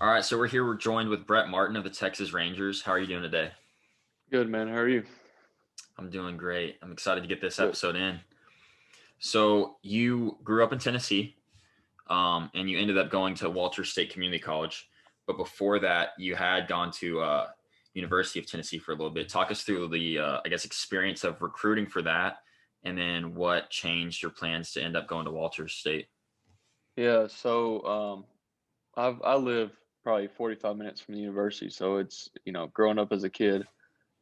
All right, so we're joined with Brett Martin of the Texas Rangers. How are you doing today? Good, man. How are you? I'm doing great. I'm excited to get this Good. episode in. So you grew up in Tennessee, and you ended up going to Walter State Community College. But before that, you had gone to University of Tennessee for a little bit. Talk us through the, experience of recruiting for that, and then what changed your plans to end up going to Walter State. Yeah, so I live probably 45 minutes from the university, so it's growing up as a kid,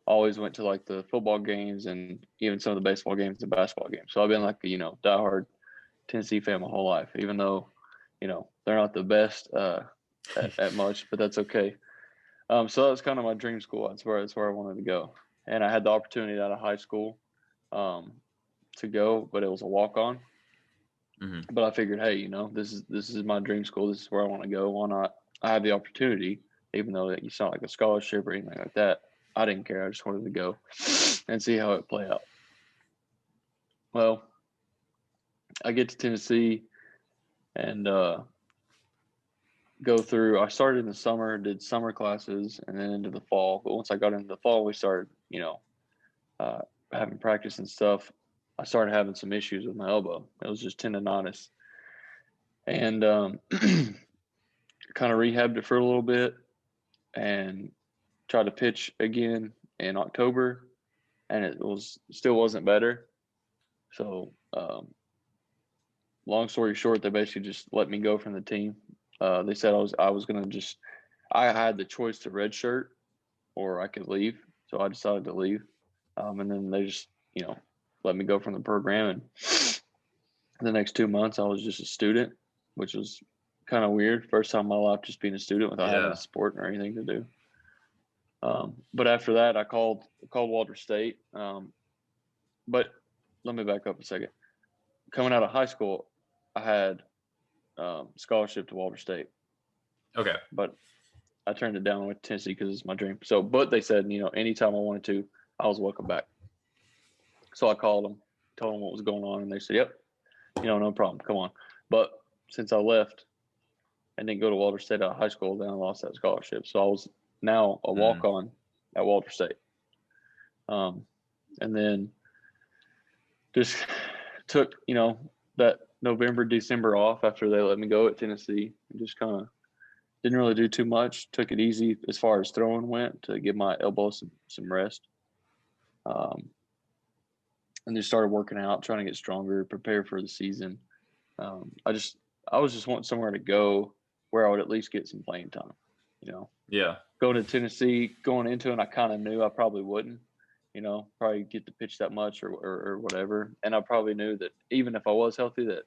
I always went to like the football games and even some of the baseball games and basketball games. So I've been like a diehard Tennessee fan my whole life, even though they're not the best at much, but that's okay. So that was kind of my dream school. That's where I wanted to go, and I had the opportunity out of high school um, to go, but it was a walk on. Mm-hmm. But I figured, hey, this is my dream school. This is where I want to go. Why not? I have the opportunity, even though it's not like a scholarship or anything like that. I didn't care. I just wanted to go and see how it play out. Well, I get to Tennessee and go through. I started in the summer, did summer classes, and then into the fall. But once I got into the fall, we started, uh, having practice and stuff. I started having some issues with my elbow. It was just tendonitis, and kind of rehabbed it for a little bit and tried to pitch again in October, and it still wasn't better. So, long story short, they basically just let me go from the team. They said I was gonna I had the choice to redshirt or I could leave, so I decided to leave. And then they just let me go from the program, and the next 2 months I was just a student, which was kind of weird. First time in my life just being a student without having a sport or anything to do. But after that, I called Walter State. But let me back up a second. Coming out of high school, I had scholarship to Walter State. Okay. But I turned it down with Tennessee because it's my dream. So, but they said, anytime I wanted to, I was welcome back. So I called them, told them what was going on, and they said, yep, no problem, come on. But since I left and didn't go to Walter State out of high school, then I lost that scholarship. So I was now a walk-on at Walter State. And then just took, that November, December off after they let me go at Tennessee, and just kind of didn't really do too much. Took it easy as far as throwing went to give my elbow some rest. And just started working out, trying to get stronger, prepare for the season. I was just wanting somewhere to go where I would at least get some playing time, Yeah. Going to Tennessee, going into it, I kind of knew I probably wouldn't, probably get to pitch that much or whatever. And I probably knew that even if I was healthy, that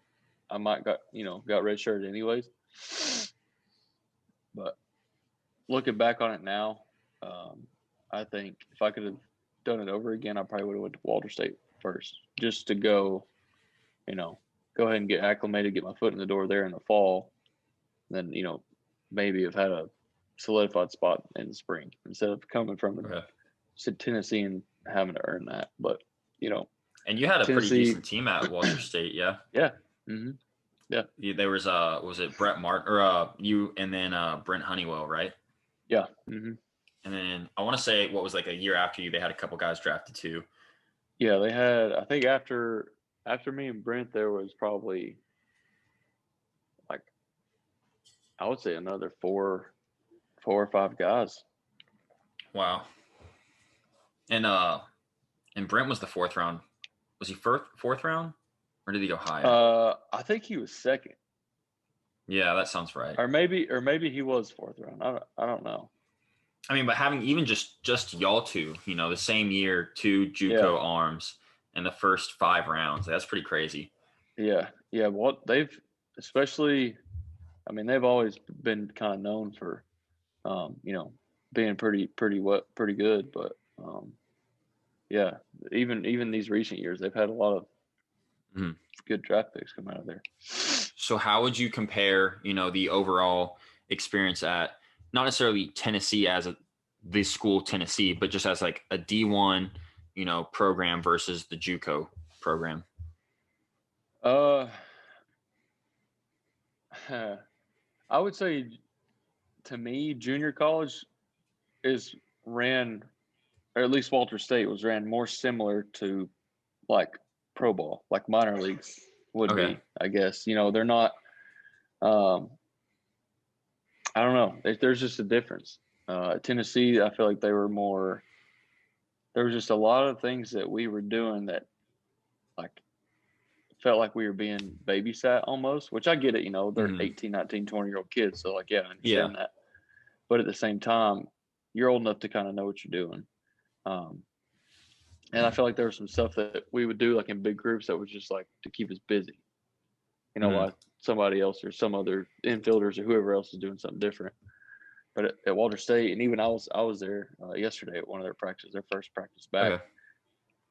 I might got redshirted anyways. But looking back on it now, I think if I could have done it over again, I probably would have went to Walter State first, just to go ahead and get acclimated, get my foot in the door there in the fall. Then, maybe have had a solidified spot in the spring instead of coming from Tennessee and having to earn that. But, And you had a Tennessee, pretty decent team at Walter State, yeah? Yeah. Mm-hmm. Yeah. There was it Brett Martin or you and then Brent Honeywell, right? Yeah. Mm-hmm. And then I want to say what was like a year after you, they had a couple guys drafted too. Yeah, they had. I think after me and Brent, there was probably like I would say another four or five guys. Wow. And Brent was the fourth round. Was he fourth round, or did he go higher? I think he was second. Yeah, that sounds right. Or maybe he was fourth round. I don't know. I mean, but having even just y'all two, the same year, two JUCO arms in the first 5 rounds, that's pretty crazy. Yeah. Well, they've always been kind of known for, being pretty good. But yeah, even these recent years, they've had a lot of good draft picks come out of there. So how would you compare, the overall experience at not necessarily Tennessee as the school Tennessee, but just as like a D1, program versus the JUCO program? I would say to me, junior college is ran, or at least Walter State was ran more similar to like pro ball, like minor leagues would Okay. be, I guess. They're not. I don't know. There's just a difference. Tennessee, I feel like they were more. There was just a lot of things that we were doing that, like, felt like we were being babysat almost, which I get it. They're 18, 19, 20-year-old kids. So, like, yeah, I understand that. But at the same time, you're old enough to kind of know what you're doing. And I feel like there was some stuff that we would do, like, in big groups that was just, like, to keep us busy. While somebody else or some other infielders or whoever else is doing something different. But at Walter State, and even I was there yesterday at one of their practices, their first practice back. Okay.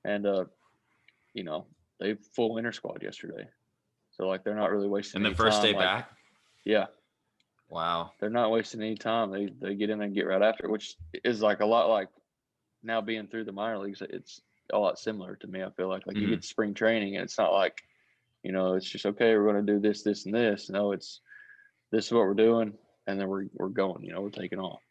And, they full inter squad yesterday. So, like, they're not really wasting And any the first time. day back? Yeah. Wow. They're not wasting any time. They get in there and get right after it, which is, like, a lot like now being through the minor leagues. It's a lot similar to me, I feel like. Like, you get to spring training, and it's not like, it's just, okay, we're going to do this, this, and this. No, it's this is what we're doing, and then we're going. We're taking off.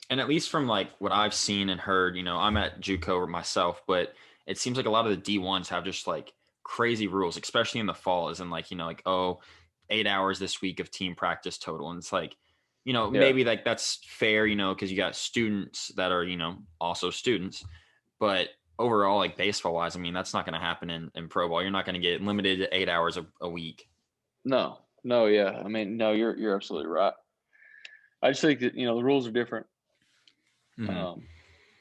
And at least from, like, what I've seen and heard, I'm at JUCO myself, but it seems like a lot of the D1s have just, like, crazy rules, especially in the fall, as in, like, 8 hours this week of team practice total. And it's like, maybe like that's fair, because you got students that are, also students. But overall, like, baseball wise, I mean, that's not going to happen in pro ball. You're not going to get limited to 8 hours a week. No, yeah. I mean, no, you're absolutely right. I just think that, the rules are different.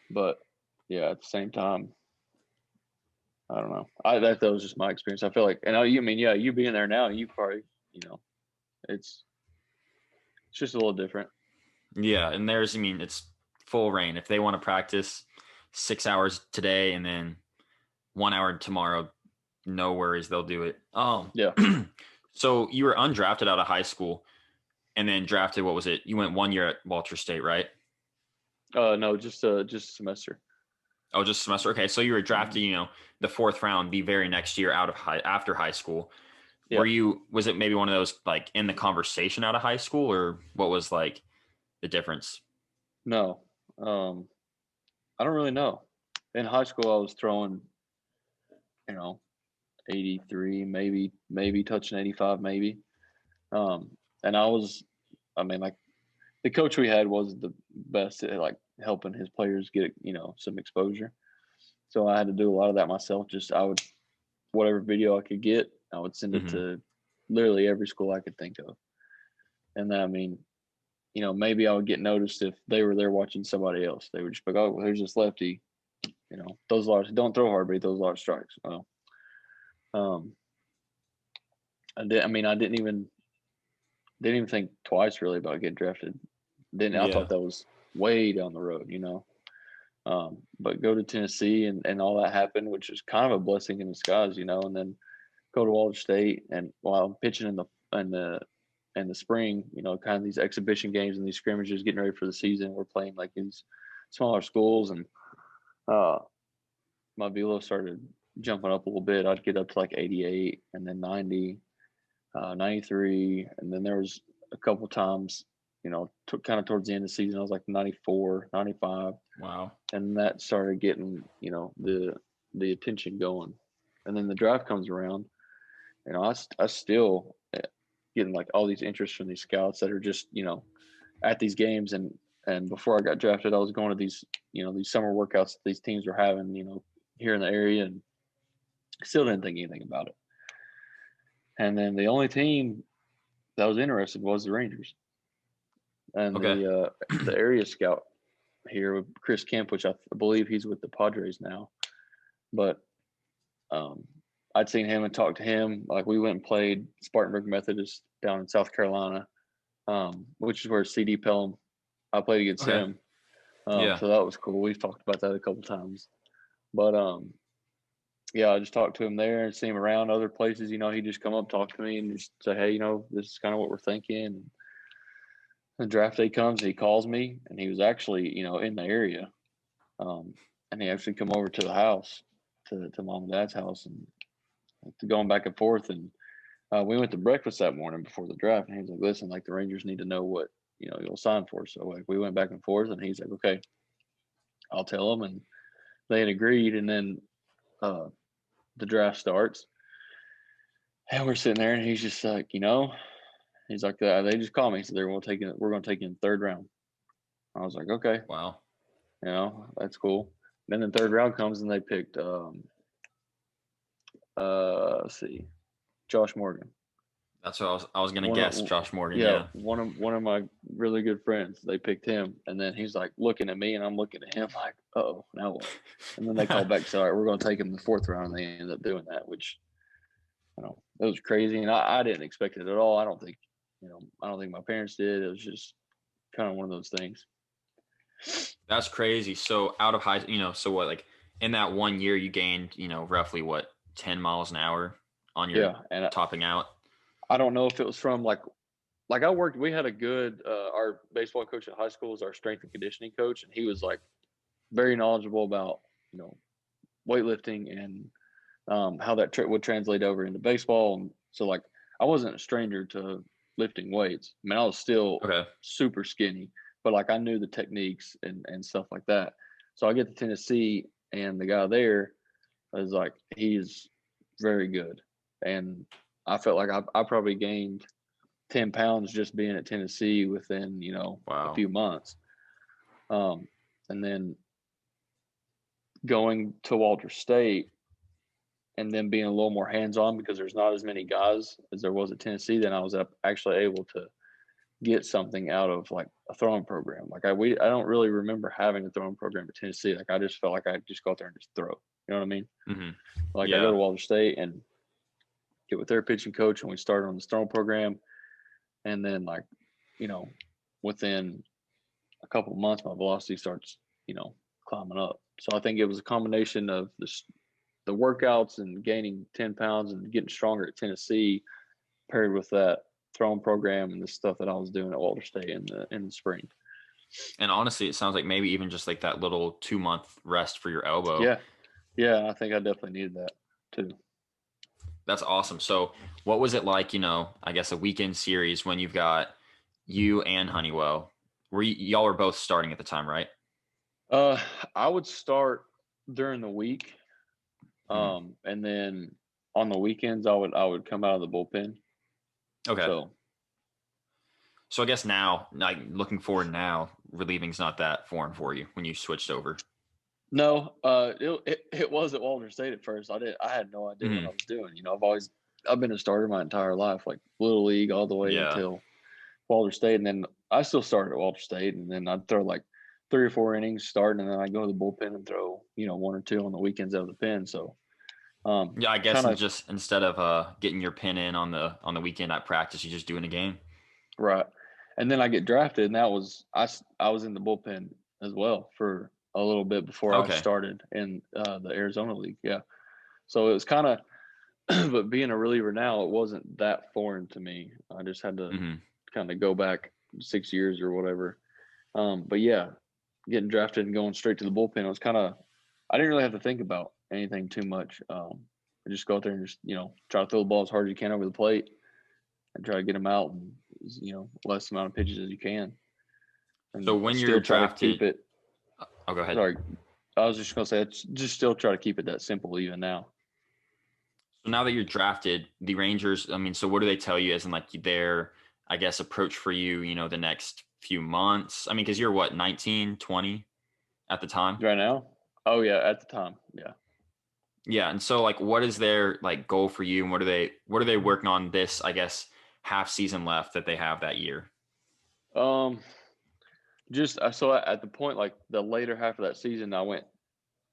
But yeah, at the same time, I don't know. That was just my experience. I feel like, and you being there now, you probably, it's just a little different. Yeah, and it's full reign. If they want to practice 6 hours today and then 1 hour tomorrow, no worries, they'll do it. Yeah. So you were undrafted out of high school and then drafted, what was it? You went 1 year at Walter State, right? No, just a semester. Oh, just a semester. Okay, so you were drafted, the 4th round, the very next year after high school. Yeah. Was it maybe one of those, like, in the conversation out of high school, or what was, like, the difference? No, I don't really know. In high school, I was throwing, 83, maybe touching 85, maybe. And like, the coach we had wasn't the best at, like, helping his players get, some exposure. So I had to do a lot of that myself. Whatever video I could get, I would send it to literally every school I could think of. And then, maybe I would get noticed if they were there watching somebody else. They would just be like, oh, there's this lefty, those large, don't throw hard, but those large strikes. Well, I didn't even think twice really about getting drafted. I thought that was way down the road, but go to Tennessee and all that happened, which is kind of a blessing in disguise, and then go to Walter State, and while I'm pitching in the spring, kind of these exhibition games and these scrimmages, getting ready for the season, we're playing like these smaller schools, and my velo started jumping up a little bit. I'd get up to like 88 and then 90, 93, and then there was a couple times, kind of towards the end of the season, I was like 94, 95. Wow. And that started getting, the attention going. And then the draft comes around, I still getting like all these interests from these scouts that are just, at these games. And before I got drafted, I was going to these, these summer workouts that these teams were having, here in the area, and still didn't think anything about it. And then the only team that was interested was the Rangers. And the area scout here, Chris Kemp, which I believe he's with the Padres now. But I'd seen him and talked to him. Like, we went and played Spartanburg Methodist down in South Carolina, which is where CD Pelham, I played against him. So that was cool. We've talked about that a couple times. But, I just talked to him there and see him around other places. He'd just come up, talk to me, and just say, hey, this is kind of what we're thinking. And the draft day comes, he calls me, and he was actually, in the area. And he actually come over to the house, to mom and dad's house, and going back and forth. And we went to breakfast that morning before the draft, and he was like, listen, like, the Rangers need to know what you'll sign for. So like we went back and forth, and he's like, okay, I'll tell him, and they had agreed. And then the draft starts, and we're sitting there, and he's just like, he's like, they just called me. He said we're going to take you in the third round. I was like, okay, Wow. that's cool. Then the third round comes, and they picked let's see, Josh Morgan. That's what I was gonna guess. Josh Morgan. Yeah, Yeah. one of my really good friends. They picked him, and then he's like looking at me, and I'm looking at him like, oh, now what? And then they called back and said, all right, we're going to take him in the fourth round, and they ended up doing that, which it was crazy, and I didn't expect it at all. I don't think my parents did. It was just kind of one of those things. That's crazy. So out of high, so what, like in that 1 year you gained, roughly what, 10 miles an hour on your and topping out? I don't know if it was from like we had a good, our baseball coach at high school was our strength and conditioning coach. And he was like very knowledgeable about, weightlifting and how that would translate over into baseball. And so like, I wasn't a stranger to lifting weights. I mean, I was still super skinny, but like I knew the techniques and stuff like that. So I get to Tennessee, and the guy there is like, he's very good. And I felt like I probably gained 10 pounds just being at Tennessee within, a few months. And then going to Walter State and then being a little more hands-on because there's not as many guys as there was at Tennessee, then I was actually able to get something out of like a throwing program. Like I don't really remember having a throwing program at Tennessee. Like I just felt like I just go out there and just throw. You know what I mean? Mm-hmm. Like I go to Walter State and get with their pitching coach, and we started on the throwing program. And then like, within a couple of months, my velocity starts, climbing up. So I think it was a combination of the workouts and gaining 10 pounds and getting stronger at Tennessee paired with that throwing program and the stuff that I was doing at Walter State in the spring. And honestly, it sounds like maybe even just like that little 2-month rest for your elbow. Yeah. I think I definitely needed that too. That's awesome. So what was it like, I guess a weekend series when you've got you and Honeywell? Y'all were both starting at the time, right? I would start during the week. And then on the weekends I would come out of the bullpen. Okay. So I guess now, like looking forward now, relieving's not that foreign for you when you switched over. No, it was at Walter State at first. I had no idea what I was doing. I've been a starter my entire life, like little league all the way until Walter State, and then I still started at Walter State, and then I'd throw like 3 or 4 innings starting, and then I'd go to the bullpen and throw 1 or 2 on the weekends out of the pen. So I guess just instead of getting your pin in on the weekend at practice, you just do in a game. Right. And then I get drafted, and that was I was in the bullpen as well for a little bit before I started in the Arizona League. Yeah. So it was kind of, but being a reliever now, it wasn't that foreign to me. I just had to kind of go back 6 years or whatever. But yeah, getting drafted and going straight to the bullpen, it was kind of, I didn't really have to think about anything too much. I just go out there and just, try to throw the ball as hard as you can over the plate and try to get them out and, less amount of pitches as you can. And so when you're drafted, keep it. Oh, go ahead. Sorry. I was just going to say, it's just still try to keep it that simple even now. So now that you're drafted, the Rangers, I mean, so what do they tell you as in like their, I guess, approach for you, the next few months? I mean, because you're what, 19, 20 at the time? Right now? Oh, yeah, at the time. Yeah. Yeah. And so like, what is their like goal for you? And what are they working on this, I guess, half season left that they have that year? Just so at the point, like the later half of that season, I went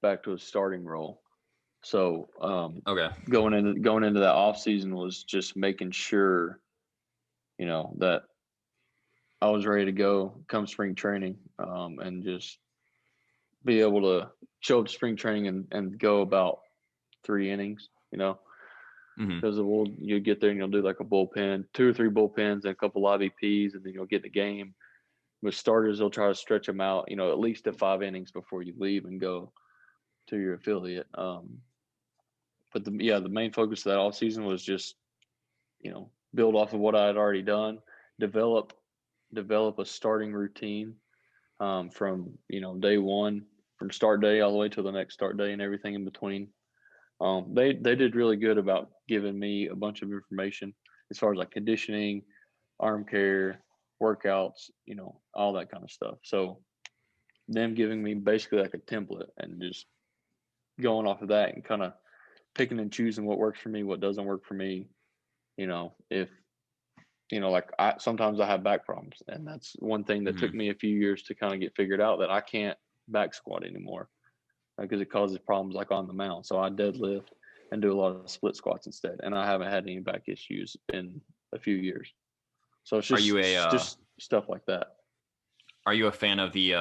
back to a starting role. So going into that off season was just making sure, that I was ready to go come spring training, and just be able to show up to spring training and go about 3 innings, because you get there and you'll do like a bullpen, 2 or 3 bullpens and a couple live EPs, and then you'll get in the game. With starters, they'll try to stretch them out, at least to 5 innings before you leave and go to your affiliate. But the main focus of that off season was just, build off of what I had already done, develop develop a starting routine from day one, from start day all the way to the next start day and everything in between. They did really good about giving me a bunch of information as far as like conditioning, arm care, workouts, all that kind of stuff. So them giving me basically like a template and just going off of that and kind of picking and choosing what works for me, what doesn't work for me. If like sometimes I have back problems, and that's one thing that took me a few years to kind of get figured out, that I can't back squat anymore because it causes problems like on the mound. So I deadlift and do a lot of split squats instead, and I haven't had any back issues in a few years. So it's just stuff like that. Are you a fan of the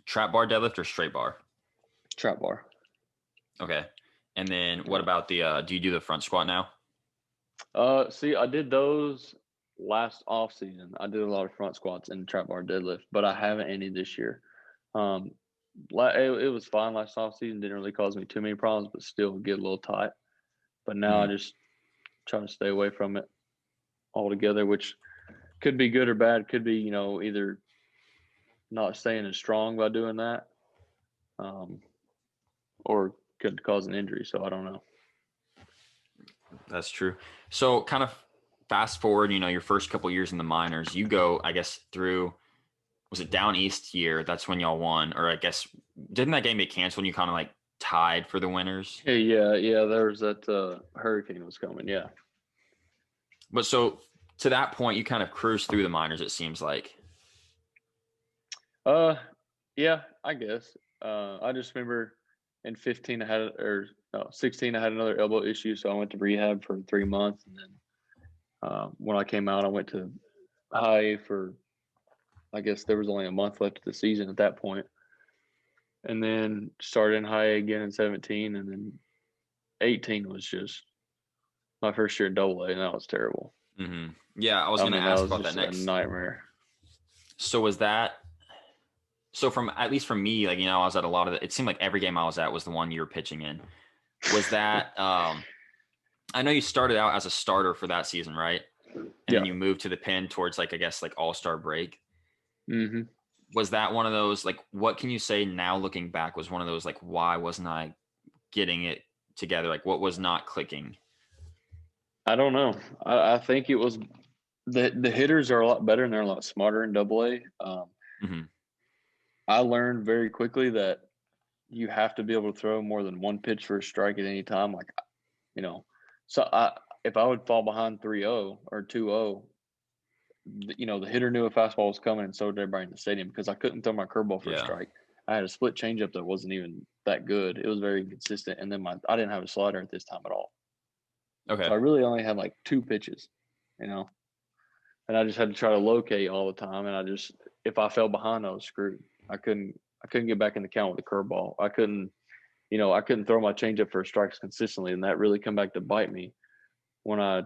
trap bar deadlift or straight bar? Trap bar. Okay. And then what about the do you do the front squat now? See, I did those last off season. I did a lot of front squats and trap bar deadlift, but I haven't any this year. It was fine last off season. Didn't really cause me too many problems, but still get a little tight. But now I just try to stay away from it altogether, which could be good or bad. Could be, either not staying as strong by doing that, or could cause an injury. So I don't know. That's true. So kind of fast forward, your first couple years in the minors, you go, I guess, through, was it down east year? That's when y'all won, or I guess, didn't that game get canceled and you kind of like tied for the winners? Yeah. There was that hurricane was coming. Yeah. But so to that point, you kind of cruised through the minors, it seems like. Yeah, I guess. I just remember in 16 I had another elbow issue, so I went to rehab for 3 months, and then when I came out, I went to high A for, I guess there was only a month left of the season at that point, and then started in high A again in 17, and then 18 was just my first year in double A, and that was terrible. Mm-hmm. Yeah, I was going to ask about that next. A nightmare. So was that? So from, at least from me, like, I was at a lot of it seemed like every game I was at was the one you were pitching in. Was that, I know you started out as a starter for that season, right? And then you moved to the pen towards like, I guess like all-star break. Mm-hmm. Was that one of those, like, what can you say now looking back was one of those, like, why wasn't I getting it together? Like, what was not clicking? I don't know. I think it was the hitters are a lot better and they're a lot smarter in double A. I learned very quickly that you have to be able to throw more than one pitch for a strike at any time. Like, so if I would fall behind 3-0 or 2-0, the hitter knew a fastball was coming, and so did everybody in the stadium, because I couldn't throw my curveball for a strike. I had a split changeup that wasn't even that good. It was very inconsistent, and then I didn't have a slider at this time at all. Okay. So I really only had like 2 pitches, and I just had to try to locate all the time. And if I fell behind, I was screwed. I couldn't get back in the count with the curveball. I couldn't throw my changeup for strikes consistently, and that really come back to bite me when I,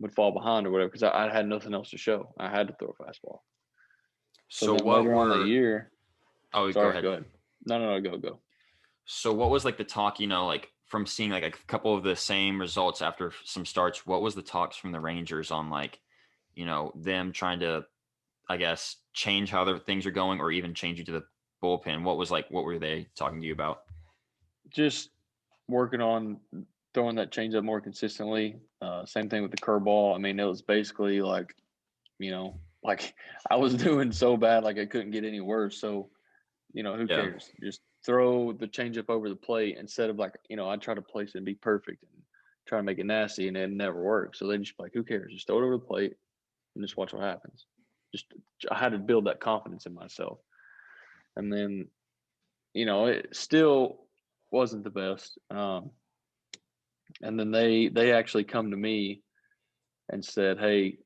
would fall behind or whatever, because I had nothing else to show. I had to throw a fastball. So what later on in the year? Oh, sorry, go ahead. No, go. So what was like the talk? Like from seeing like a couple of the same results after some starts, what was the talks from the Rangers on like, them trying to, I guess, change how their things are going, or even change you to the bullpen? What were they talking to you about? Just working on throwing that changeup more consistently. Same thing with the curveball. I mean, it was basically like, like I was doing so bad, like I couldn't get any worse. So, who cares? Just throw the changeup over the plate instead of like, I try to place it and be perfect and try to make it nasty, and it never works. So they just like, who cares? Just throw it over the plate and just watch what happens. I had to build that confidence in myself. And then, it still wasn't the best. And then they actually come to me and said, hey,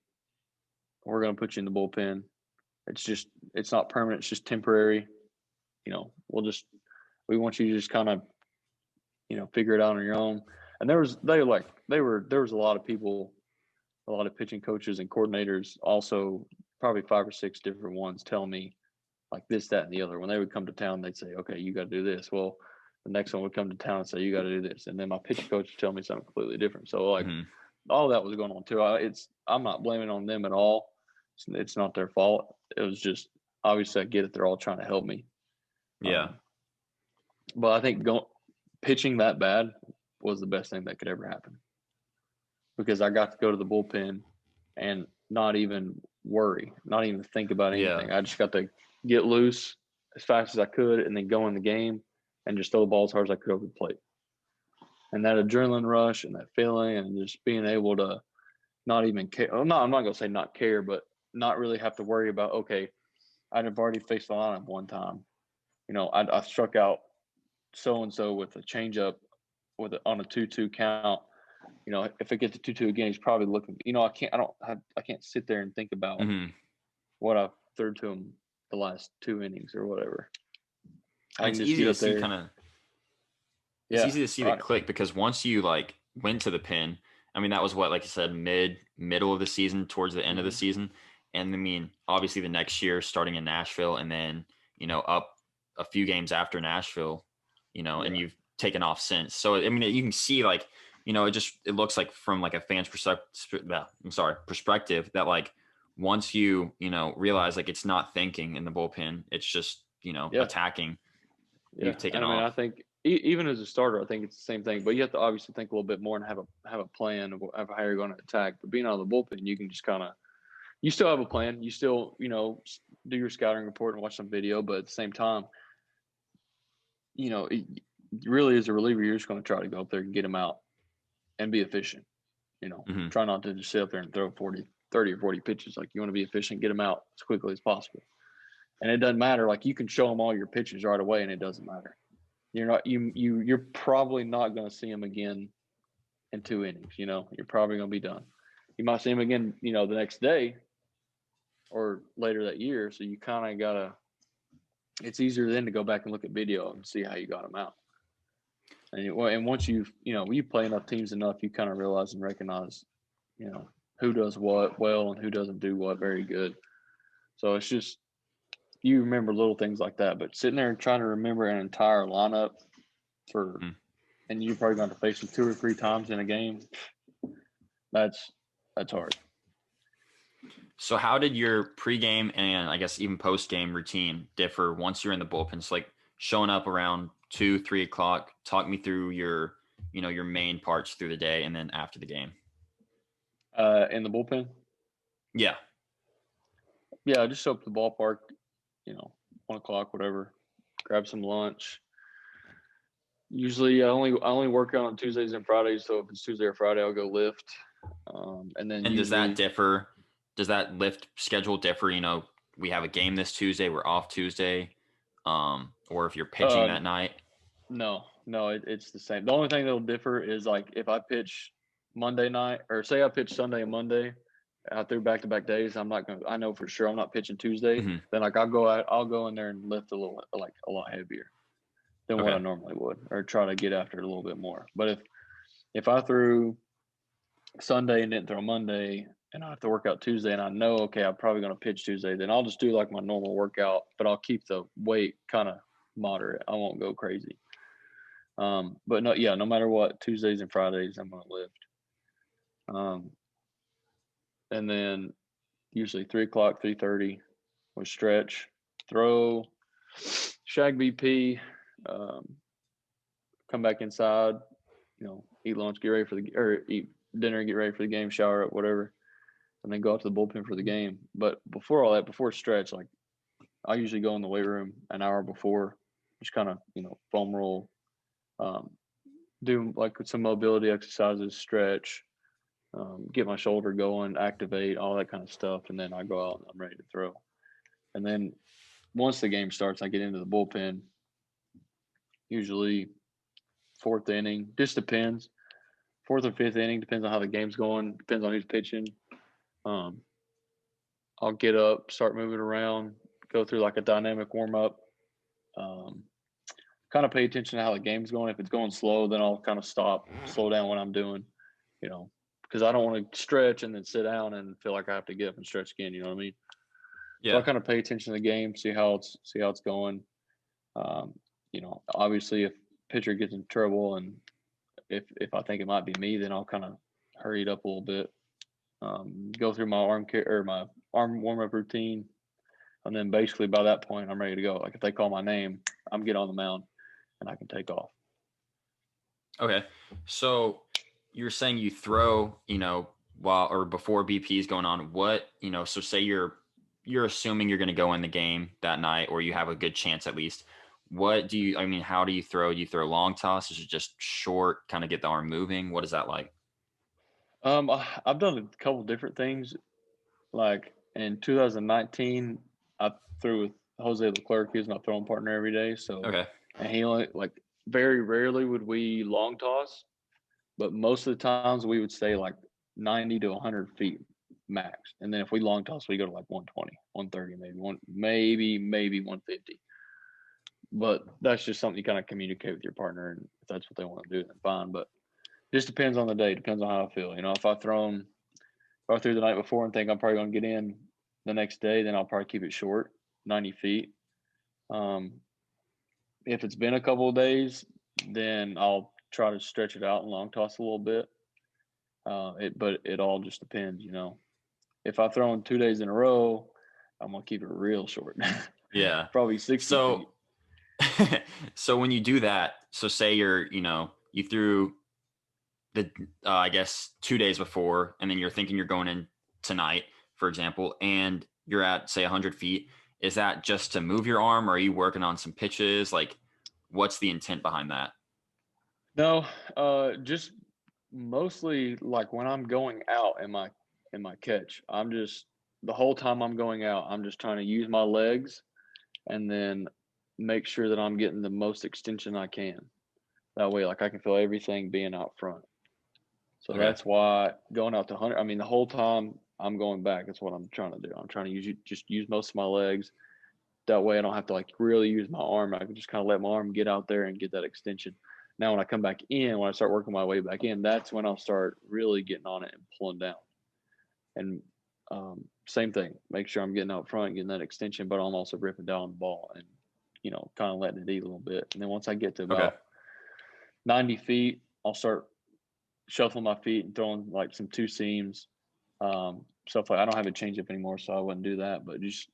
we're going to put you in the bullpen. It's not permanent. It's just temporary. We want you to just kind of, figure it out on your own. And there was a lot of people, a lot of pitching coaches and coordinators, also probably 5 or 6 different ones telling me like this, that, and the other. When they would come to town, they'd say, okay, you got to do this. Well, the next one would come to town and say, you got to do this. And then my pitching coach would tell me something completely different. So like all that was going on too. I'm not blaming on them at all. It's not their fault. It was just obviously I get it. They're all trying to help me. Yeah. But I think pitching that bad was the best thing that could ever happen, because I got to go to the bullpen and not even worry, not even think about anything. Yeah. I just got to get loose as fast as I could and then go in the game and just throw the ball as hard as I could over the plate. And that adrenaline rush and that feeling and just being able to not even care. I'm not going to say not care, but not really have to worry about, okay, I've already faced the lineup one time. I struck out so-and-so with a changeup on a 2-2 count. If it gets to 2-2 again, he's probably looking. I can't sit there and think about what I threw to him the last 2 innings or whatever. It's easy to see kind of. It's easy to see the click, because once you like went to the pin, I mean, that was what, like you said, middle of the season, towards the end of the season. And I mean, obviously the next year starting in Nashville, and then, up a few games after Nashville, and you've taken off since. So, I mean, you can see like, it looks like from like a fan's perspective that like once you, realize like it's not thinking in the bullpen, it's just, attacking. Yeah. You've taken off. I mean, I think even as a starter, I think it's the same thing, but you have to obviously think a little bit more and have a plan of how you're going to attack. But being out of the bullpen, you can just you still have a plan. You still, do your scouting report and watch some video, but at the same time, really as a reliever, you're just going to try to go up there and get them out and be efficient. Try not to just sit up there and throw 30 or 40 pitches. Like, you want to be efficient, get them out as quickly as possible. And it doesn't matter. Like, you can show them all your pitches right away, and it doesn't matter. You're probably not going to see them again in 2 innings. You're probably going to be done. You might see them again, the next day or later that year. So you kind of gotta. It's easier then to go back and look at video and see how you got them out. And once you play enough teams enough, you kind of realize and recognize, who does what well and who doesn't do what very good. So it's just, you remember little things like that, but sitting there and trying to remember an entire lineup and you're probably going to face them 2 or 3 times in a game. That's hard. So how did your pregame and I guess even postgame routine differ once you're in the bullpen? So like showing up around 2, 3 o'clock, talk me through your main parts through the day and then after the game. In the bullpen? Yeah. Yeah, I just show up to the ballpark, 1 o'clock, whatever, grab some lunch. Usually I only work out on Tuesdays and Fridays. So if it's Tuesday or Friday, I'll go lift. Does that differ? Does that lift schedule differ? We have a game this Tuesday, we're off Tuesday. Or if you're pitching that night? No, it's the same. The only thing that'll differ is like if I pitch Monday night, or say I pitch Sunday and Monday, I threw back-to-back days. I know for sure I'm not pitching Tuesday. Then like I'll go in there and lift a lot heavier than what I normally would, or try to get after it a little bit more. But if I threw Sunday and didn't throw Monday, and I have to work out Tuesday, and I know, okay, I'm probably going to pitch Tuesday, then I'll just do like my normal workout, but I'll keep the weight kind of moderate. I won't go crazy. But no matter what, Tuesdays and Fridays, I'm going to lift. And then usually 3 o'clock, 3:30, we stretch, throw, shag BP, come back inside, eat lunch, eat dinner, get ready for the game, shower up, whatever, and then go out to the bullpen for the game. But before all that, before stretch, like I usually go in the weight room an hour before, just kind of, foam roll, do like some mobility exercises, stretch, get my shoulder going, activate, all that kind of stuff. And then I go out and I'm ready to throw. And then once the game starts, I get into the bullpen, usually 4th inning, just depends. 4th or 5th inning, depends on how the game's going, depends on who's pitching. I'll get up, start moving around, go through like a dynamic warm-up, kind of pay attention to how the game's going. If it's going slow, then I'll kind of stop, slow down what I'm doing, because I don't want to stretch and then sit down and feel like I have to get up and stretch again. You know what I mean? Yeah. So I kind of pay attention to the game, see how it's going. Obviously if pitcher gets in trouble and if I think it might be me, then I'll kind of hurry it up a little bit. Go through my arm care or my arm warm-up routine. And then basically by that point, I'm ready to go. Like if they call my name, I'm getting on the mound and I can take off. Okay. So you're saying you throw, while or before BP is going on, what, so say you're assuming you're going to go in the game that night, or you have a good chance at least. How do you throw? Do you throw long toss? Is it just short, kind of get the arm moving? What is that like? I've done a couple different things. Like in 2019, I threw with Jose Leclerc. He was my throwing partner every day. So, Okay. and he only very rarely would we long toss, but most of the times we would stay like 90 to 100 feet max. And then if we long toss, we go to like 120, 130, maybe 150. But that's just something you kind of communicate with your partner, and if that's what they want to do, then fine. But just depends on the day, depends on how I feel. If I threw the night before and think I'm probably going to get in the next day, then I'll probably keep it short, 90 feet. If it's been a couple of days, then I'll try to stretch it out and long toss a little bit. But it all just depends, If I throw in 2 days in a row, I'm going to keep it real short. Yeah. Probably 60 feet. So when you do that, so say you threw the, I guess 2 days before, and then you're thinking you're going in tonight, for example, and you're at say 100 feet. Is that just to move your arm, or are you working on some pitches? Like, what's the intent behind that? No, just mostly like when I'm going out in my catch, I'm just the whole time I'm going out, I'm just trying to use my legs and then make sure that I'm getting the most extension I can. That way, like I can feel everything being out front. So Okay. that's why going out to 100. I mean, the whole time I'm going back, that's what I'm trying to do. I'm trying to use most of my legs. That way, I don't have to like really use my arm. I can just kind of let my arm get out there and get that extension. Now, when I come back in, when I start working my way back in, that's when I'll start really getting on it and pulling down. And same thing, make sure I'm getting out front, getting that extension, but I'm also ripping down the ball and, kind of letting it eat a little bit. And then once I get to about 90 feet, I'll start shuffling my feet and throwing like some two seams, stuff like I don't have a changeup anymore, so I wouldn't do that, but just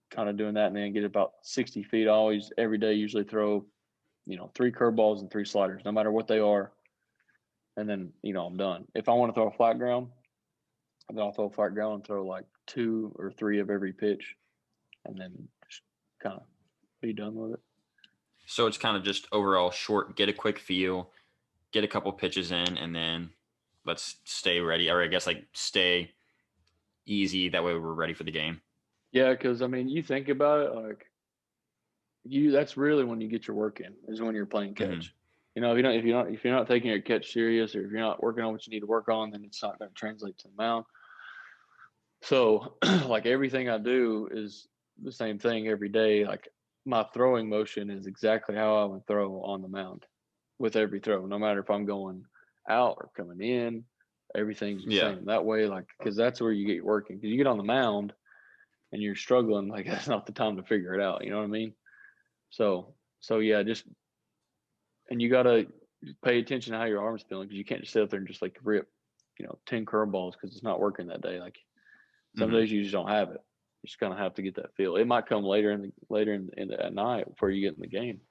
kind of doing that and then get about 60 feet. I always, every day, usually throw, 3 curveballs and 3 sliders, no matter what they are. And then, I'm done. If I want to throw a flat ground, then I'll throw a flat ground and throw like 2 or 3 of every pitch and then just kind of be done with it. So it's kind of just overall short, get a quick feel, get a couple pitches in, and then let's stay ready, or I guess like stay easy. That way we're ready for the game. Yeah, because I mean, you think about it, like that's really when you get your work in, is when you're playing catch. Mm-hmm. If you're not taking your catch serious, or if you're not working on what you need to work on, then it's not going to translate to the mound. So, like everything I do is the same thing every day. Like my throwing motion is exactly how I would throw on the mound with every throw, no matter if I'm going out or coming in. Everything's the same. That way, like, because that's where you get working. Because you get on the mound and you're struggling, like that's not the time to figure it out. You know what I mean? So yeah, and you gotta pay attention to how your arm's feeling, because you can't just sit up there and just like rip, 10 curveballs because it's not working that day. Like some days you just don't have it. You just kind of have to get that feel. It might come later at night before you get in the game.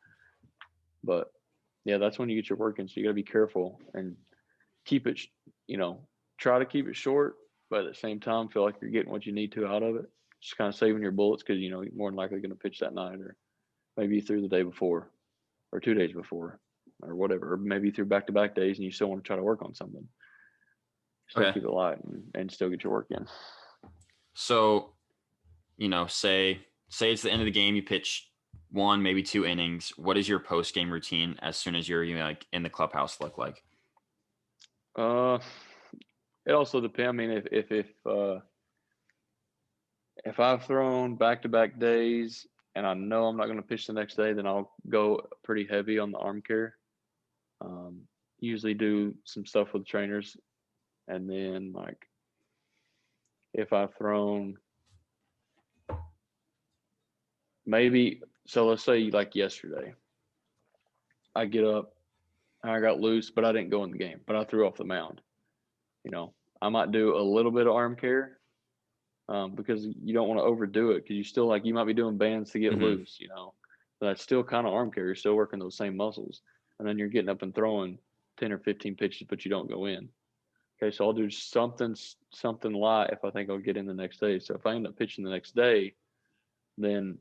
But yeah, that's when you get your work in. So you got to be careful and keep it, try to keep it short, but at the same time, feel like you're getting what you need to out of it. Just kind of saving your bullets, because, you're more than likely going to pitch that night, or maybe you threw the day before or 2 days before or whatever, or maybe you threw back-to-back days and you still want to try to work on something. Still keep it light and still get your work in. So, say it's the end of the game, you pitch 1, maybe 2 innings. What is your post-game routine as soon as you're like in the clubhouse look like? It also depends. I mean, if I've thrown back-to-back days and I know I'm not going to pitch the next day, then I'll go pretty heavy on the arm care. Usually do some stuff with trainers, and then like if I've thrown so let's say like yesterday, I get up and I got loose, but I didn't go in the game, but I threw off the mound. I might do a little bit of arm care, because you don't want to overdo it because you still you might be doing bands to get loose, but that's still kind of arm carry. You're still working those same muscles, and then you're getting up and throwing 10 or 15 pitches, but you don't go in. Okay, so I'll do something light if I think I'll get in the next day. So if I end up pitching the next day, then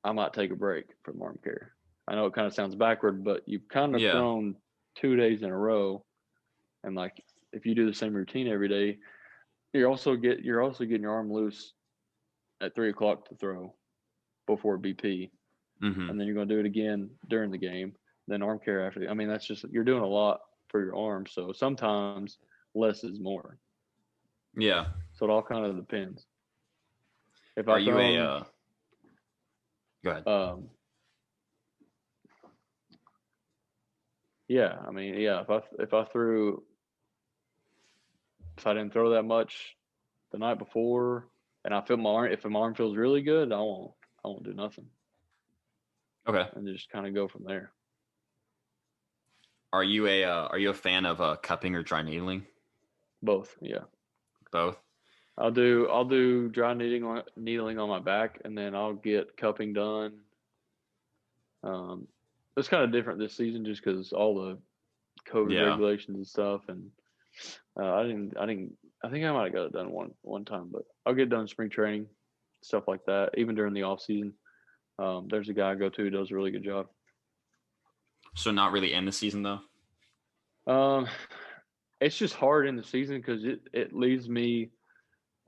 I might take a break from arm carry. I know it kind of sounds backward, but you've kind of thrown 2 days in a row, and if you do the same routine every day, you're also getting your arm loose at 3 o'clock to throw before BP, and then you're going to do it again during the game, then arm carry after. I mean, that's just you're doing a lot for your arm. So sometimes less is more. Yeah. So it all kind of depends. If Are you a go ahead. Yeah, I mean, yeah. If I didn't throw that much the night before, and I feel if my arm feels really good, I won't do nothing. Okay. And just kind of go from there. Are you a fan of cupping or dry needling? Both, yeah. Both. I'll do dry needling on my back, and then I'll get cupping done. It's kind of different this season just because all the COVID regulations and stuff, and I think I might have got it done one time, but I'll get done spring training, stuff like that. Even during the off season, there's a guy I go to who does a really good job. So not really in the season though. It's just hard in the season because it leaves me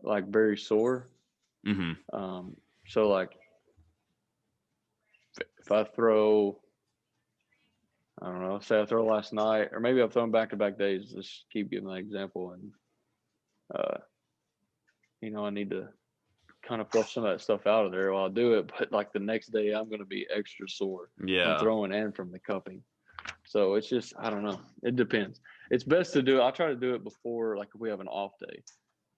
very sore. So if I throw, I don't know, say I throw last night, or maybe I've thrown back-to-back days. Let's keep giving that example, and I need to kind of flush some of that stuff out of there while I do it. But the next day, I'm going to be extra sore from throwing and from the cupping. So it's just, I don't know. It depends. It's best to do it. I try to do it before, if we have an off day.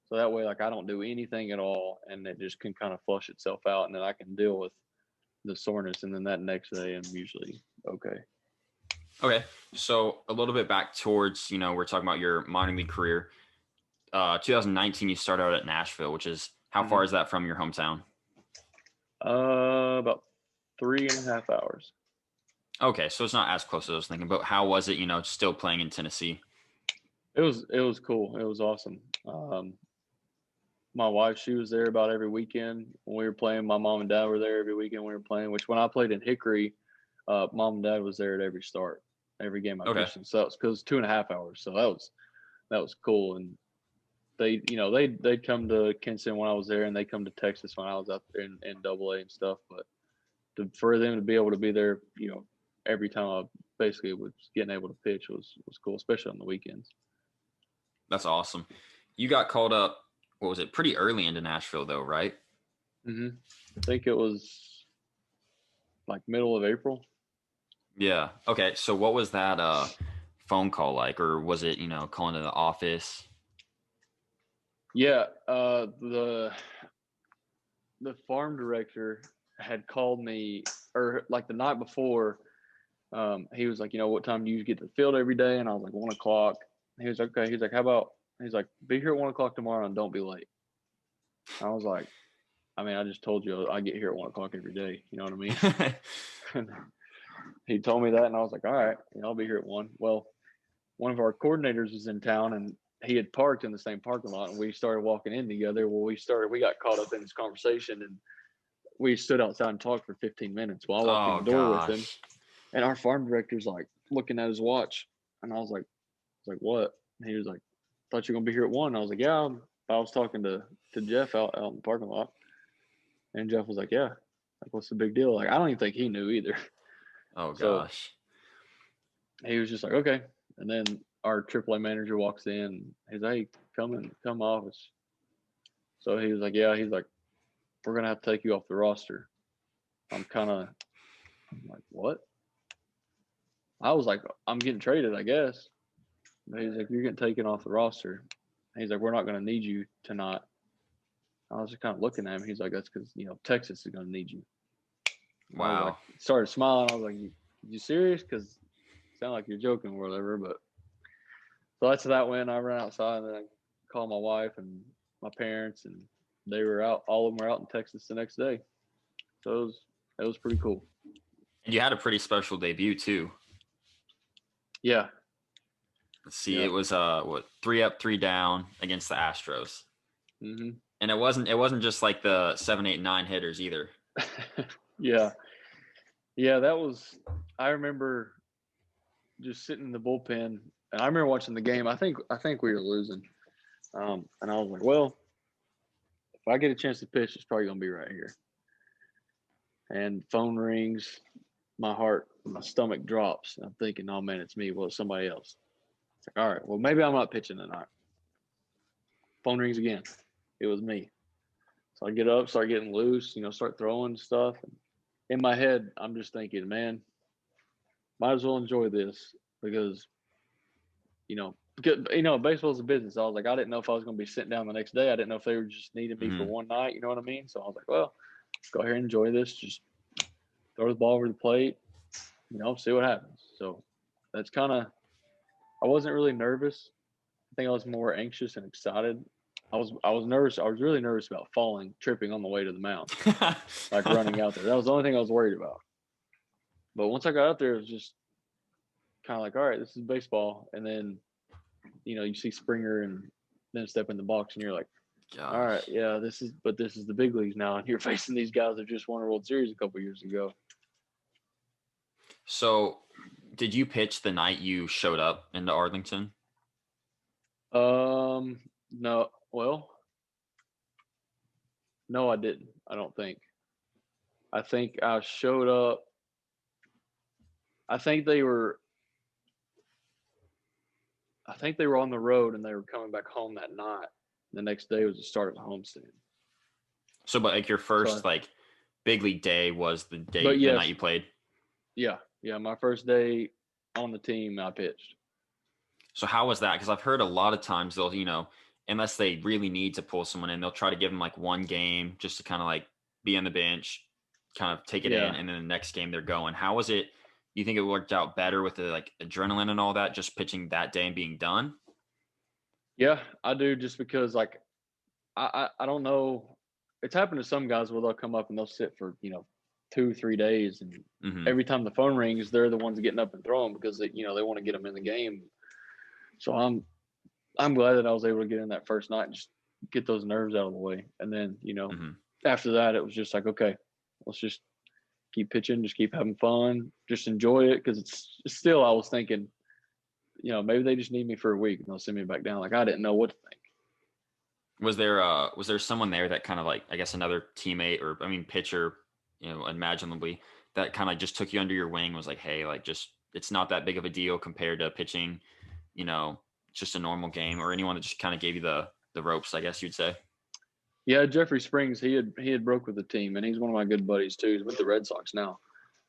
So that way, I don't do anything at all, and it just can kind of flush itself out, and then I can deal with the soreness, and then that next day I'm usually okay. Okay. So a little bit back towards, we're talking about your minor league career. 2019, you started out at Nashville, which is, how far is that from your hometown? About 3.5 hours. Okay, so it's not as close as I was thinking, but how was it, still playing in Tennessee? It was cool. It was awesome. My wife, she was there about every weekend when we were playing. My mom and dad were there every weekend when we were playing, which when I played in Hickory, mom and dad was there at every start, every game I pitched in. So it's because 2.5 hours. So that was cool. And they'd come to Kinston when I was there, and they come to Texas when I was out there in AA and stuff. But for them to be able to be there, every time I basically was getting able to pitch was cool, especially on the weekends. That's awesome. You got called up, what was it, pretty early into Nashville though, right? I think it was middle of April. Yeah. Okay. So what was that phone call like, or was it, calling to the office? Yeah. The farm director had called me, or the night before. He was like, what time do you get to the field every day? And I was like, 1 o'clock. He was like, okay. He's like, how about, he's like, be here at 1 o'clock tomorrow and don't be late. I was like, I mean, I just told you I get here at 1 o'clock every day. You know what I mean? And he told me that, and I was like, all right, I'll be here at 1. Well, one of our coordinators was in town, and he had parked in the same parking lot, and we started walking in together. Well, we got caught up in this conversation, and we stood outside and talked for 15 minutes while I walked in the door with him. And our farm director's looking at his watch, and I was like, what? And he was like, thought you were gonna be here at 1. I was like, yeah. I was talking to Jeff out in the parking lot, and Jeff was like, yeah. What's the big deal? I don't even think he knew either. Oh gosh. So he was just like, okay. And then our AAA manager walks in. He's like, hey, come office. So he was like, yeah. He's like, we're gonna have to take you off the roster. I'm like, what? I was like, I'm getting traded, I guess. But he's like, you're getting taken off the roster. And he's like, we're not going to need you tonight. I was just kind of looking at him. He's like, that's because, Texas is going to need you. Wow. Started smiling. I was like, you serious? Because it sounded like you're joking or whatever. But so that's that went. I ran outside, and then I called my wife, and my parents, and they were out. All of them were out in Texas the next day. So it was pretty cool. And you had a pretty special debut too. Yeah. Let's see, It was 3 up, 3 down against the Astros. Mm-hmm. And it wasn't just like the 7, 8, 9 hitters either. Yeah. Yeah, that was. I remember just sitting in the bullpen, and I remember watching the game. I think we were losing, and I was like, well, if I get a chance to pitch, it's probably gonna be right here. And phone rings, my stomach drops. I'm thinking, oh man, it's me. Well, it's somebody else. It's like, all right, well, maybe I'm not pitching tonight. Phone rings again. It was me. So I get up, start getting loose, start throwing stuff. And in my head, I'm just thinking, man, might as well enjoy this because, baseball's a business. I was like, I didn't know if I was going to be sitting down the next day. I didn't know if they were just needing me for one night. You know what I mean? So I was like, well, go ahead and enjoy this. Just throw the ball over the plate, see what happens. So that's I wasn't really nervous. I think I was more anxious and excited. I was nervous. I was really nervous about tripping on the way to the mound, like running out there. That was the only thing I was worried about. But once I got out there, it was just kind of like, all right, this is baseball. And then, you see Springer and then step in the box and you're like, Gosh. All right, yeah, this is the big leagues now. And you're facing these guys that just won a World Series a couple years ago. So did you pitch the night you showed up into Arlington? No. Well, no, I didn't. I don't think. I think I showed up. I think they were on the road and they were coming back home that night. The next day was the start of the homestand. So, but like your first big league day was the day the night you played? Yeah. My first day on the team, I pitched. So how was that? Because I've heard a lot of times they'll, unless they really need to pull someone in, they'll try to give them like one game just to kind of like be on the bench, kind of take it in, and then the next game they're going. How was it? You think it worked out better with the like adrenaline and all that, just pitching that day and being done? Yeah, I do, just because like I don't know. It's happened to some guys where they'll come up and they'll sit for 2-3 days, and every time the phone rings, they're the ones getting up and throwing because they want to get them in the game. So I'm glad that I was able to get in that first night and just get those nerves out of the way. And then after that, it was just like, okay, let's just keep pitching, just keep having fun, just enjoy it, because it's still, I was thinking, maybe they just need me for a week and they'll send me back down. Like I didn't know what to think. Was there someone there that kind of like, I guess another teammate or pitcher, imaginably, that kind of just took you under your wing, was like, hey, like just it's not that big of a deal compared to pitching, just a normal game, or anyone that just kind of gave you the ropes, I guess you'd say? Yeah, Jeffrey Springs, he had broke with the team, and he's one of my good buddies too. He's with the Red Sox now.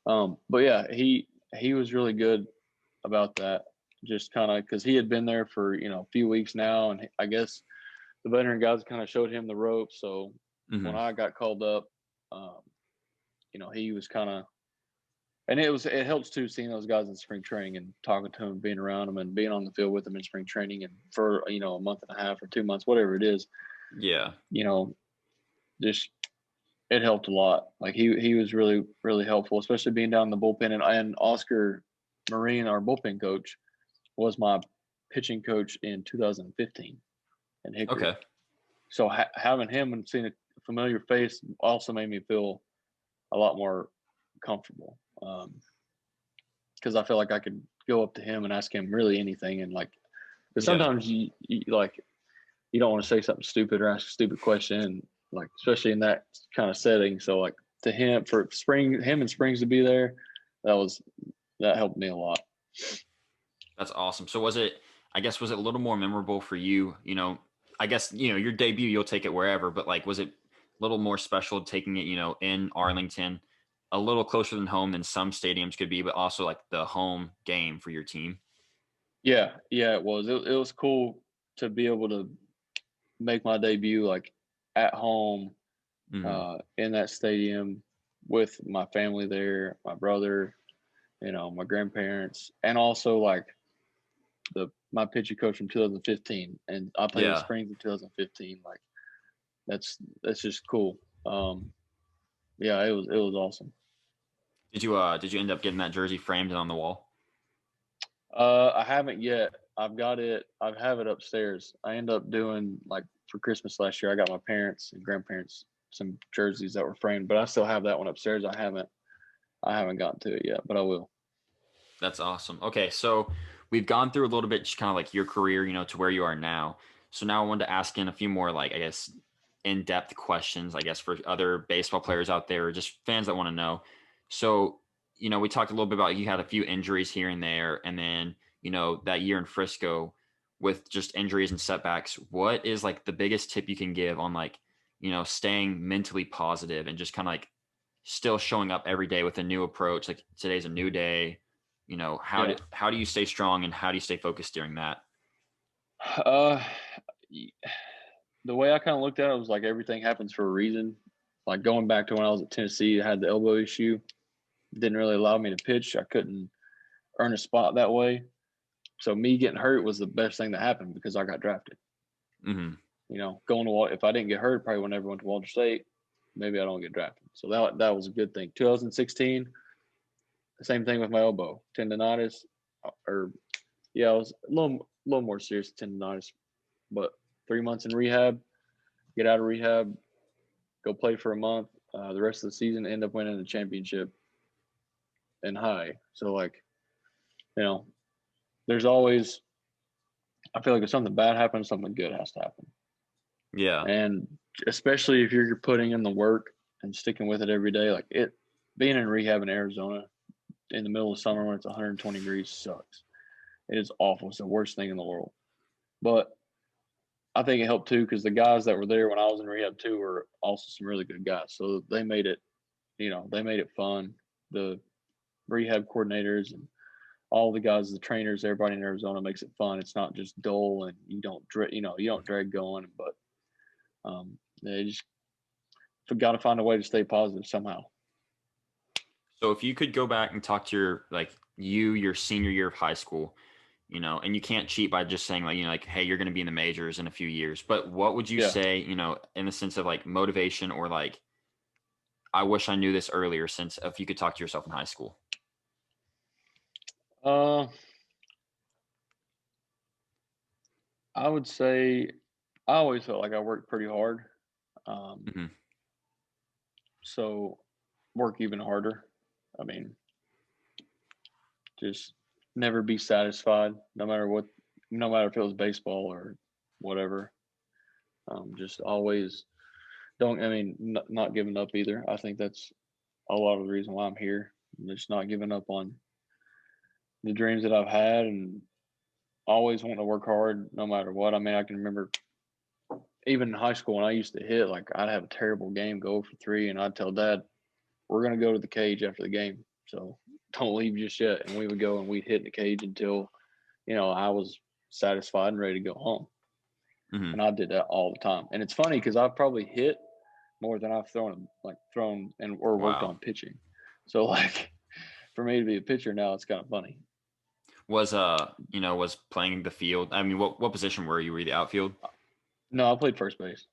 But yeah, he was really good about that. Just kind of because he had been there for a few weeks now, and I guess the veteran guys kind of showed him the ropes. So when I got called up, he was kind of, and it helps too, seeing those guys in spring training and talking to them, being around them, and being on the field with them in spring training, and for a month and a half or 2 months, whatever it is. Yeah. Just it helped a lot. Like he was really, really helpful, especially being down in the bullpen. And Oscar Marine, our bullpen coach, was my pitching coach in 2015 in Hickory. Okay. So having him and seeing a familiar face also made me feel a lot more comfortable. Because I felt like I could go up to him and ask him really anything, and like, because sometimes you don't want to say something stupid or ask a stupid question, like especially in that kind of setting. So like to him, him and Springs to be there, that helped me a lot. That's awesome. So was it a little more memorable for you? I guess your debut, you'll take it wherever, but like, was it a little more special taking it in Arlington, a little closer than home than some stadiums could be, but also like the home game for your team? Yeah, it was. It was cool to be able to make my debut like at home, in that stadium with my family there, my brother, my grandparents, and also like my pitching coach from 2015, and I played with Springs in 2015. Like that's just cool. Yeah, it was awesome. Did you end up getting that jersey framed and on the wall? I haven't yet. I've got it. I have it upstairs. I end up doing, like, for Christmas last year, I got my parents and grandparents some jerseys that were framed, but I still have that one upstairs. I haven't gotten to it yet, but I will. That's awesome. Okay, so we've gone through a little bit, just kind of like your career, to where you are now. So now I wanted to ask in a few more, like, I guess, in-depth questions, I guess, for other baseball players out there, or just fans that want to know. So, we talked a little bit about you had a few injuries here and there, and then, that year in Frisco with just injuries and setbacks. What is like the biggest tip you can give on, like, staying mentally positive and just kind of like still showing up every day with a new approach? Like, today's a new day. How do you stay strong and how do you stay focused during that? Uh, the way I kind of looked at it was like everything happens for a reason. Like, going back to when I was at Tennessee, I had the elbow issue. Didn't really allow me to pitch. I couldn't earn a spot that way. So me getting hurt was the best thing that happened because I got drafted. Mm-hmm. If I didn't get hurt, probably would never went to Walter State. Maybe I don't get drafted. So that was a good thing. 2016, the same thing with my elbow, tendonitis, it was a little more serious tendonitis, but 3 months in rehab, get out of rehab, go play for a month. The rest of the season, end up winning the championship in high. So, like, there's always, I feel like if something bad happens, something good has to happen. Yeah. And especially if you're putting in the work and sticking with it every day, like being in rehab in Arizona in the middle of summer when it's 120 degrees sucks. It is awful. It's the worst thing in the world. But I think it helped too because the guys that were there when I was in rehab too were also some really good guys. So they made it, fun. The rehab coordinators and all the guys, the trainers, everybody in Arizona makes it fun. It's not just dull and you don't drag going. But they just got to find a way to stay positive somehow. So if you could go back and talk to your senior year of high school, and you can't cheat by just saying like, hey, you're going to be in the majors in a few years. But what would you say, in the sense of like motivation or like, I wish I knew this earlier, since if you could talk to yourself in high school? I would say I always felt like I worked pretty hard. So work even harder. I mean, just never be satisfied, no matter if it was baseball or whatever. Just always not giving up either. I think that's a lot of the reason why I'm here. Just not giving up on the dreams that I've had and always wanting to work hard no matter what. I mean, I can remember even in high school when I used to hit, like, I'd have a terrible game, go for 3, and I'd tell Dad, we're going to go to the cage after the game, so don't leave just yet. And we would go and we'd hit in the cage until, I was satisfied and ready to go home. Mm-hmm. And I did that all the time. And it's funny because I've probably hit more than I've thrown or worked on pitching. So, like, for me to be a pitcher now, it's kind of funny. Was playing the field, I mean, what position were you? Were you the outfield? No, I played first base.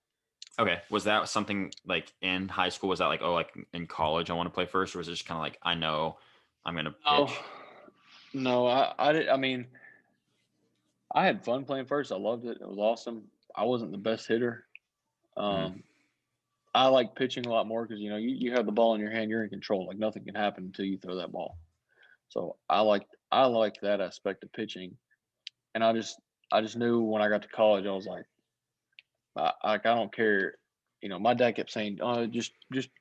Okay. Was that something like in high school? Was that like, oh, like in college I want to play first? Or was it just kind of like, I know I'm going to pitch? No, I did. I mean, I had fun playing first. I loved it. It was awesome. I wasn't the best hitter. I like pitching a lot more because, you have the ball in your hand, you're in control. Like, nothing can happen until you throw that ball. So I like that aspect of pitching. And I just knew when I got to college, I was like, I don't care. My dad kept saying, "Oh, just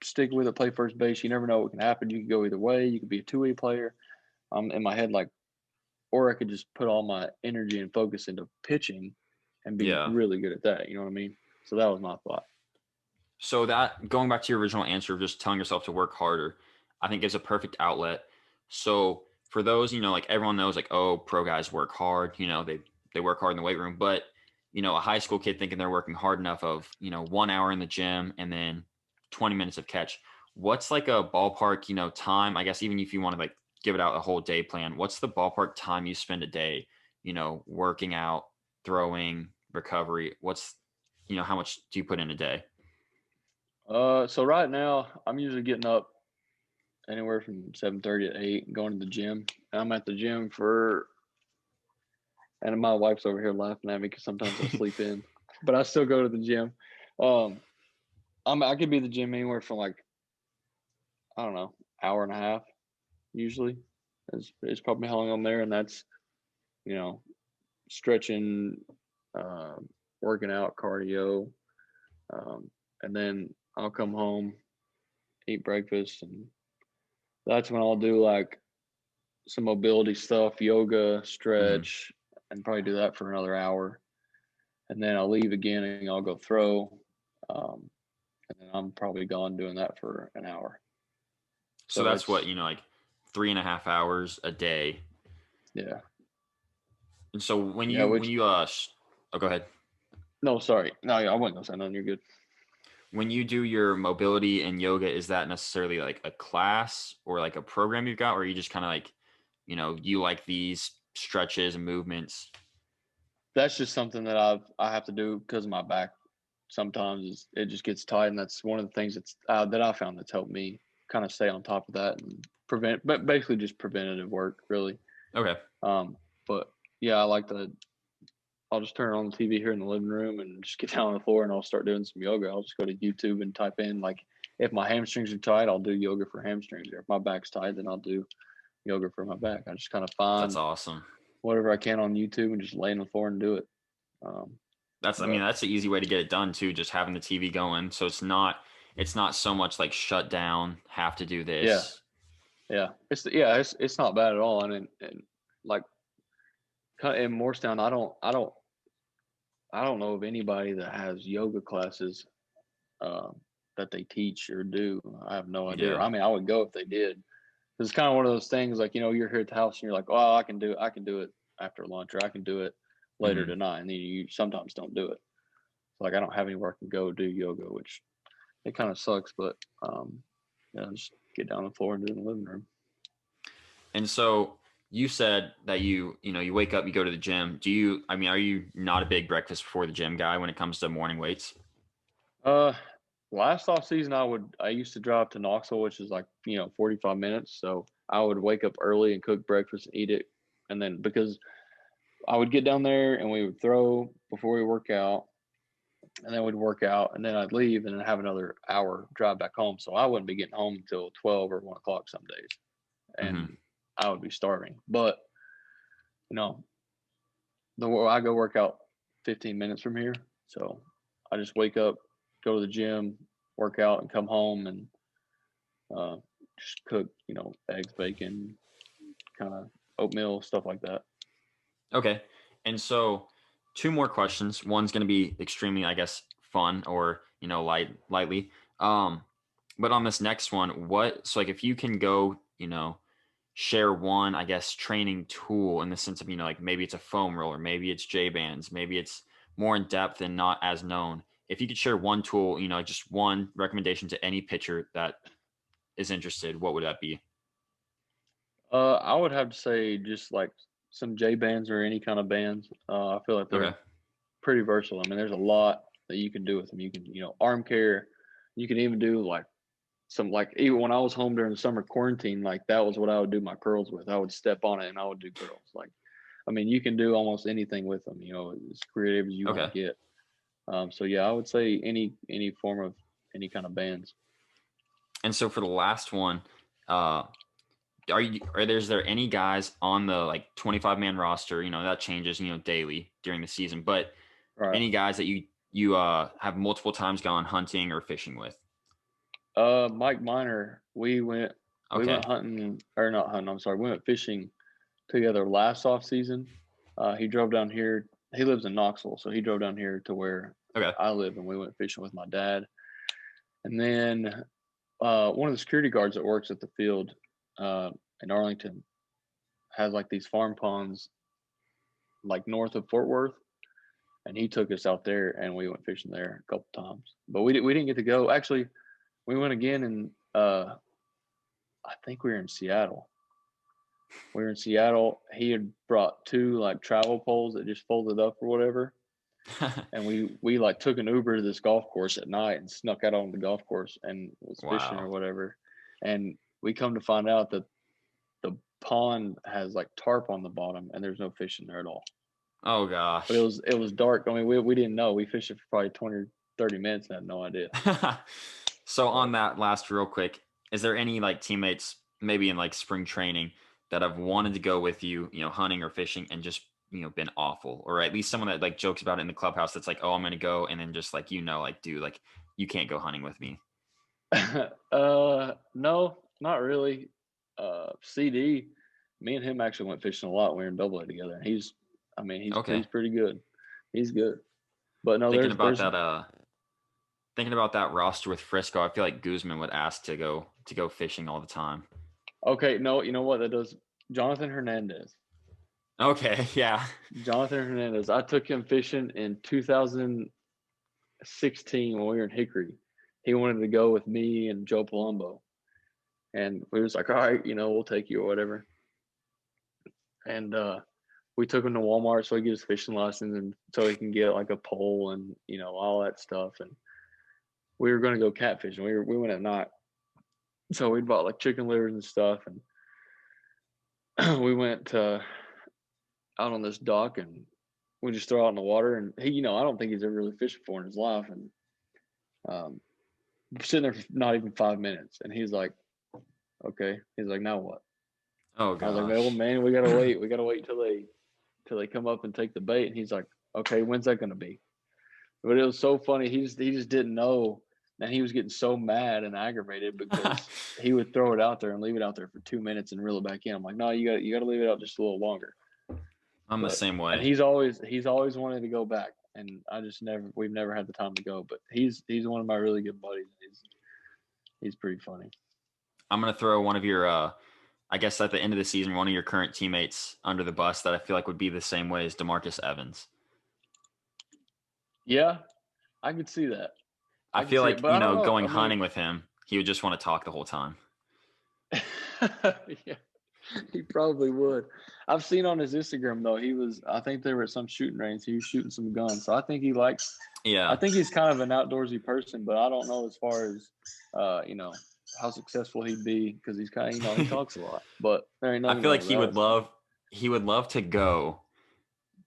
stick with it, play first base. You never know what can happen. You can go either way. You could be a two-way player." In my head, like, or I could just put all my energy and focus into pitching and be really good at that. You know what I mean? So that was my thought. So that, going back to your original answer of just telling yourself to work harder, I think is a perfect outlet. So for those, like everyone knows, like, oh, pro guys work hard. They work hard in the weight room, but a high school kid thinking they're working hard enough of, 1 hour in the gym and then 20 minutes of catch. What's like a ballpark, time, I guess, even if you want to like give it out a whole day plan, what's the ballpark time you spend a day, working out, throwing, recovery? What's, how much do you put in a day? So right now I'm usually getting up anywhere from 7:30 to 8 and going to the gym. I'm at the gym and my wife's over here laughing at me because sometimes I sleep in, but I still go to the gym. Um, I could be at the gym anywhere from like, I don't know, hour and a half usually is probably how long I'm there. And that's, you know, stretching, uh, working out, cardio. Um, and then I'll come home, eat breakfast, and that's when I'll do like some mobility stuff, yoga, Mhm. stretch, and probably do that for another hour. And then I'll leave again and I'll go throw. Um, and then I'm probably gone doing that for an hour. So So that's what, it's, like 3.5 hours a day. yeah. And so when Yeah, you, which, oh, go ahead. no, sorry. No, I wasn't going to say nothing. You're good. When you do your mobility and yoga, is that necessarily like a class or like a program you've got, or are you just kind of like, you like these stretches and movements? That's just something that I have to do because of my back. Sometimes it just gets tight, and that's one of the things that I found that's helped me kind of stay on top of that and but basically just preventative work, really. Okay. Um, but yeah, I like to. I'll just turn on the TV here in the living room and just get down on the floor and I'll start doing some yoga. I'll just go to YouTube and type in like if my hamstrings are tight, I'll do yoga for hamstrings. Or if my back's tight, then I'll do yoga for my back. I just kind of That's find awesome. whatever I can on YouTube and just lay on the floor and do it. I mean, But that's the easy way to get it done too, just having the TV going. So it's not so much like shut down, have to do yeah, this. it's not bad at all. And like in Morristown, I don't know of anybody that has yoga classes um, that they teach or do. I have no idea. Yeah. I mean, I would go if they did. It's kind of one of those things like, you're here at the house and you're like, oh, I can do it after lunch, or I can do it later Hmm. tonight. And then you sometimes don't do it. So like, I don't have anywhere I can go do yoga, which it kind of sucks, but just get down on the floor and do it in the living room. And so you said that you wake up, you go to the gym. I mean, are you not a big breakfast before the gym guy when it comes to morning weights? Uh, Last off season, I used to drive to Knoxville, which is like 45 minutes. So I would wake up early and cook breakfast and eat it, and then because I would get down there and we would throw before we work out, and then we'd work out, and then I'd leave and then have another hour drive back home. So I wouldn't be getting home until 12 or 1 o'clock some days, Hmm. and I would be starving. But you know, I go work out 15 minutes from here, so I just wake up, go to the gym, work out, and come home and uh, just cook, eggs, bacon, kind of oatmeal, stuff like that. Okay. And so two more questions. One's going to be extremely, I guess, fun or, lightly. Um, but on this next one, so like if you can go, share one, I guess, training tool in the sense of, like maybe it's a foam roller, maybe it's J bands, maybe it's more in depth and not as known. If you could share one tool, just one recommendation to any pitcher that is interested, what would that be? I would have to say just like some J bands or any kind of bands. I feel like Okay. they're pretty versatile. I mean, there's a lot that you can do with them. You can, arm care. You can even do like even when I was home during the summer quarantine, like that was what I would do my curls with. I would step on it and I would do curls. Like, I mean, you can do almost anything with them. As creative as you want to Okay. get. So yeah, I would say any form of any kind of bands. And so for the last one, uh, is there any guys on the like 25-man roster, that changes, daily during the season, but Right. any guys that you have multiple times gone hunting or fishing with? Mike Miner, we Okay. went hunting or not hunting. I'm sorry, we went fishing together last off season. He drove down here. He lives in Knoxville, so he drove down here to where Okay. I live, and we went fishing with my dad. And then one of the security guards that works at the field uh, in Arlington has like these farm ponds like north of Fort Worth, and he took us out there and we went fishing there a couple times. But we didn't get to go. Actually, we went again, and I think we were in Seattle. We were in Seattle. He had brought two like travel poles that just folded up or whatever, And we like took an Uber to this golf course at night and snuck out on the golf course and was fishing or Wow. whatever. And we come to find out that the pond has like tarp on the bottom and there's no fish in there at all. Oh But gosh. it was dark. I mean, we didn't know. We fished it for probably 20 or 30 minutes and had no idea. So But on that last real quick, is there any like teammates maybe in like spring training that have wanted to go with you, hunting or fishing and just, been awful, or at least someone that like jokes about it in the clubhouse that's like, oh, I'm going to go. And then just like, like, dude, like you can't go hunting with me. no, not really. CD, me and him actually went fishing a lot. We were in double A together. And he's Okay. pretty good. He's good. But no, Thinking about there's that, thinking about that roster with Frisco, I feel like Guzman would ask to go fishing all the time. okay. No, you know what that does? Jonathan Hernandez. Okay. Yeah. Jonathan Hernandez. I took him fishing in 2016 when we were in Hickory. He wanted to go with me and Joe Palumbo. And we was like, all right, we'll take you or whatever. And we took him to Walmart so he gets fishing lessons and so he can get like a pole and, all that stuff. And we were going to go catfishing. We went at night. So we bought like chicken livers and stuff. And we went out on this dock and we just throw out in the water. And he, I don't think he's ever really fished before in his life. And sitting there for not even 5 minutes. And he's like, okay. He's like, now what? Oh I was like, gosh. well, man, we gotta wait. We gotta wait till they come up and take the bait. And he's like, okay, when's that gonna be? But it was so funny. He just didn't know, and he was getting so mad and aggravated because he would throw it out there and leave it out there for 2 minutes and reel it back in. I'm like, no, you gotta leave it out just a little longer. I'm the same way. And he's always wanted to go back, and we've never had the time to go. But he's one of my really good buddies. He's pretty funny. I'm gonna throw one of your I guess at the end of the season, one of your current teammates under the bus that I feel like would be the same way as DeMarcus Evans. Yeah, I could see that. I feel like, going I mean, hunting with him, he would just want to talk the whole time. yeah, he probably would. I've seen on his Instagram though, I think they were at some shooting range. He was shooting some guns. So I think he likes, Yeah. I think he's kind of an outdoorsy person, but I don't know as far as, how successful he'd be because he's kind of, he talks a lot. But there ain't nothing. I feel like he would love to go,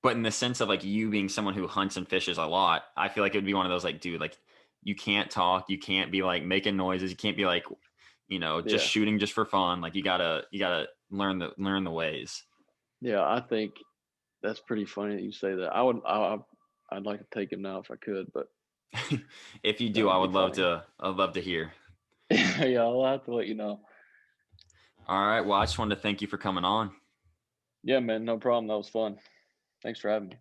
but in the sense of like you being someone who hunts and fishes a lot, I feel like it would be one of those like, dude, like you can't talk, you can't be like making noises, you can't be like, just shooting just for fun. Like you gotta learn the ways. Yeah, I think that's pretty funny that you say that. I'd like to take him now if I could, but if you do, I'd love to hear. Yeah, I'll have to let you know. All right. Well, I just wanted to thank you for coming on. Yeah, man, no problem. That was fun. Thanks for having me.